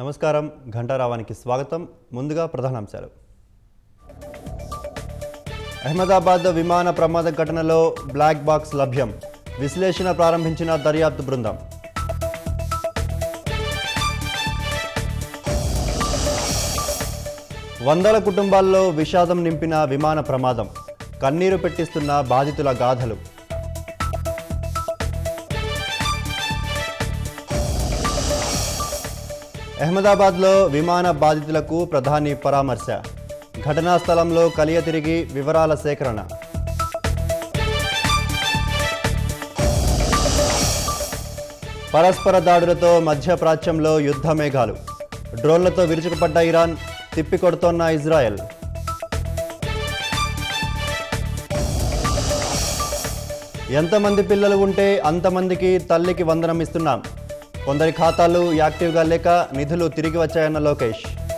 నమస్కారం ఘంటారావానికి స్వాగతం. ముందుగా ప్రధానాంశాలు. అహ్మదాబాద్ విమాన ప్రమాద ఘటనలో బ్లాక్ బాక్స్ లభ్యం. విశ్లేషణ ప్రారంభించిన దర్యాప్తు బృందం. వందల కుటుంబాల్లో విషాదం నింపిన విమాన ప్రమాదం. కన్నీరు పెట్టిస్తున్న బాధితుల గాథలు. అహ్మదాబాద్లో విమాన బాధితులకు ప్రధాని పరామర్శ. ఘటనా స్థలంలో కలియ తిరిగి వివరాల సేకరణ. పరస్పర దాడులతో మధ్యప్రాచ్యంలో యుద్ధ మేఘాలు. డ్రోన్లతో విరుచుకుపడ్డ ఇరాన్, తిప్పికొడుతోన్న ఇజ్రాయెల్. ఎంతమంది పిల్లలు ఉంటే అంతమందికి తల్లికి వందనం ఇస్తున్నాం. కొందరి ఖాతాలు యాక్టివ్గా లేక నిధులు తిరిగి వచ్చాయన్న లోకేష్.